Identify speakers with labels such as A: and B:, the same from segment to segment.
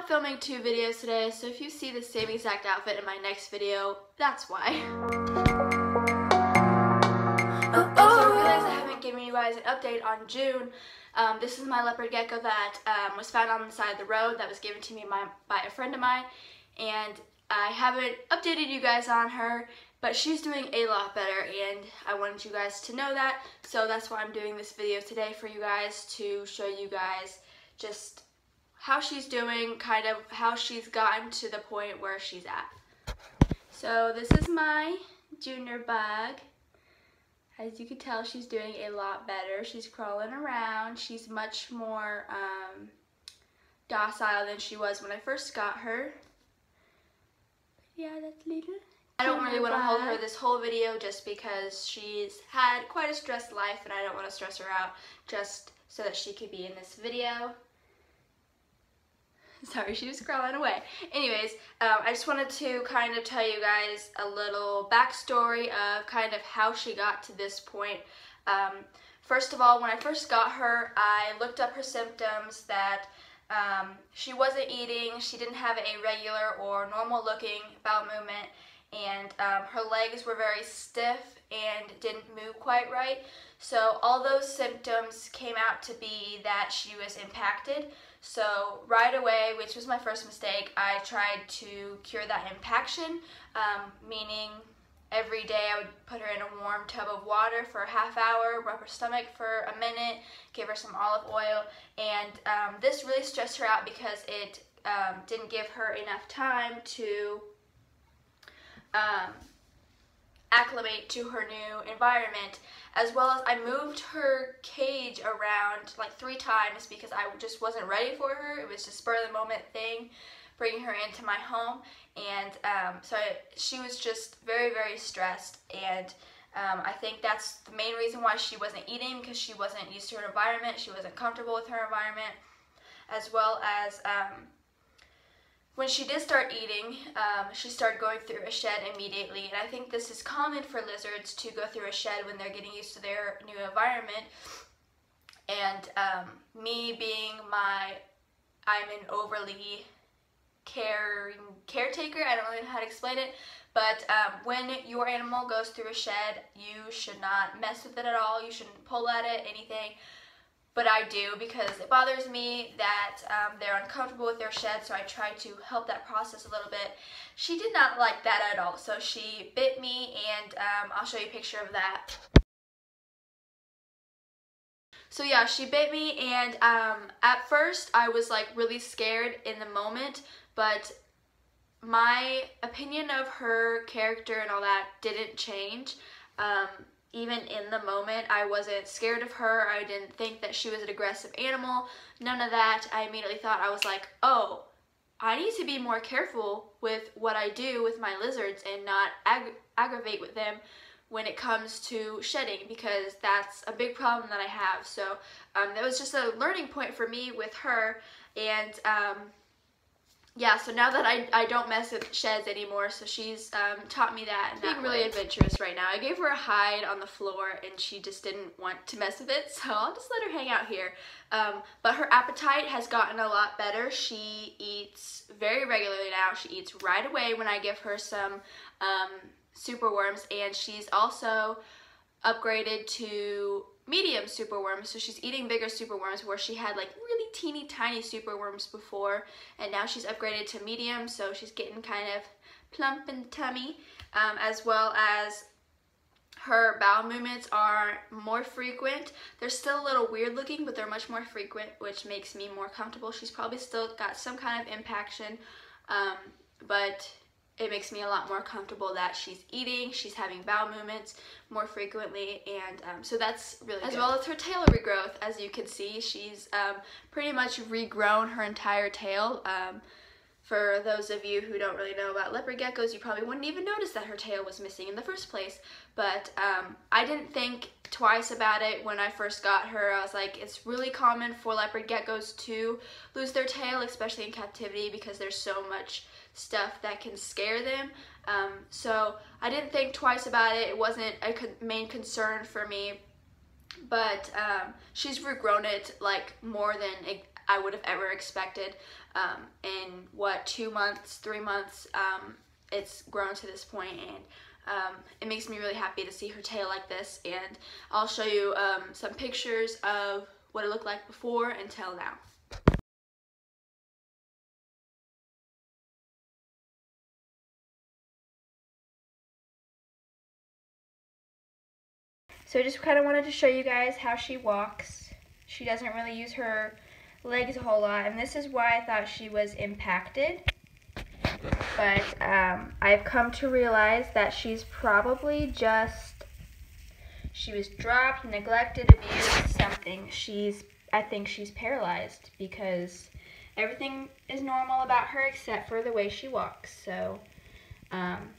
A: not filming 2 videos today, so if you see the same exact outfit in my next video, that's why. So I realized I haven't given you guys an update on June. This is my leopard gecko that was found on the side of the road that was given to me by a friend of mine, and I haven't updated you guys on her, but she's doing a lot better, and I wanted you guys to know that, so that's why I'm doing this video today for you guys, to show you guys just how she's doing, kind of how she's gotten to the point where she's at. So this is my junior bug. As you can tell, she's doing a lot better. She's crawling around. She's much more docile than she was when I first got her. Yeah, that's little. I don't really want to hold her this whole video just because she's had quite a stressed life and I don't want to stress her out just so that she could be in this video. Sorry, she was crawling away. Anyways, I just wanted to kind of tell you guys a little backstory of kind of how she got to this point. First of all, when I first got her, I looked up her symptoms that she wasn't eating, she didn't have a regular or normal looking bowel movement, and her legs were very stiff and didn't move quite right. So all those symptoms came out to be that she was impacted. So right away, which was my first mistake, I tried to cure that impaction, meaning every day I would put her in a warm tub of water for a half hour, rub her stomach for a minute, give her some olive oil, and this really stressed her out because it didn't give her enough time to acclimate to her new environment, as well as I moved her cage around like 3 times because I just wasn't ready for her. It was just spur of the moment thing, bringing her into my home, and so she was just very, very stressed, and I think that's the main reason why she wasn't eating, because she wasn't used to her environment, she wasn't comfortable with her environment, as well as when she did start eating, she started going through a shed immediately, and I think this is common for lizards to go through a shed when they're getting used to their new environment. And me being I'm an overly caretaker, I don't really know how to explain it, but when your animal goes through a shed, you should not mess with it at all, you shouldn't pull at it, anything. But I do, because it bothers me that they're uncomfortable with their shed, so I try to help that process a little bit. She did not like that at all, so she bit me, and I'll show you a picture of that. So yeah, she bit me, and at first I was like really scared in the moment, but my opinion of her character and all that didn't change. Even in the moment, I wasn't scared of her. I didn't think that she was an aggressive animal. None of that. I immediately thought, I was like, oh, I need to be more careful with what I do with my lizards and not aggravate with them when it comes to shedding, because that's a big problem that I have. So that was just a learning point for me with her, and yeah, so now that I don't mess with sheds anymore, so she's taught me that. And being really adventurous right now. I gave her a hide on the floor and she just didn't want to mess with it, so I'll just let her hang out here. But her appetite has gotten a lot better. She eats very regularly now. She eats right away when I give her some superworms, and she's also upgraded to medium superworms, so she's eating bigger superworms, where she had like really teeny tiny superworms before, and now she's upgraded to medium, so she's getting kind of plump in the tummy, as well as her bowel movements are more frequent. They're still a little weird looking, but they're much more frequent, which makes me more comfortable. She's probably still got some kind of impaction, but it makes me a lot more comfortable that she's eating, she's having bowel movements more frequently, and so that's really good. As well as her tail regrowth. As you can see, she's pretty much regrown her entire tail. For those of you who don't really know about leopard geckos, you probably wouldn't even notice that her tail was missing in the first place, but I didn't think twice about it when I first got her. I was like, it's really common for leopard geckos to lose their tail, especially in captivity, because there's so much stuff that can scare them. So I didn't think twice about it. It wasn't a main concern for me, but she's regrown it like more than I would have ever expected. in what, 2 months, 3 months, it's grown to this point, and it makes me really happy to see her tail like this. And I'll show you some pictures of what it looked like before until now. So I just kind of wanted to show you guys how she walks. She doesn't really use her legs a whole lot, and this is why I thought she was impacted. But I've come to realize that she's probably she was dropped, neglected, abused, something. I think she's paralyzed, because everything is normal about her except for the way she walks. So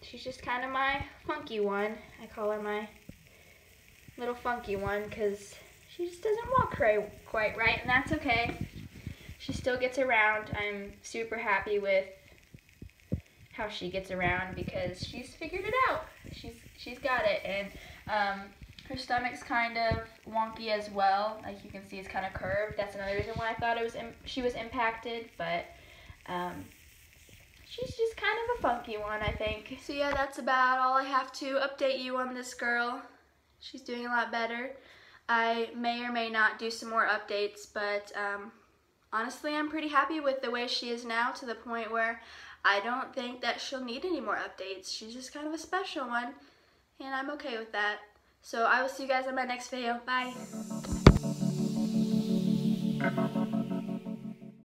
A: she's just kind of my funky one. I call her my little funky one because she just doesn't walk quite right, and that's okay. She still gets around. I'm super happy with how she gets around because she's figured it out. She's got it, and her stomach's kind of wonky as well. Like you can see, it's kind of curved. That's another reason why I thought she was impacted, but she's just kind of a funky one, I think. So yeah, that's about all I have to update you on this girl. She's doing a lot better. I may or may not do some more updates, but honestly, I'm pretty happy with the way she is now, to the point where I don't think that she'll need any more updates. She's just kind of a special one, and I'm okay with that. So I will see you guys in my next video. Bye.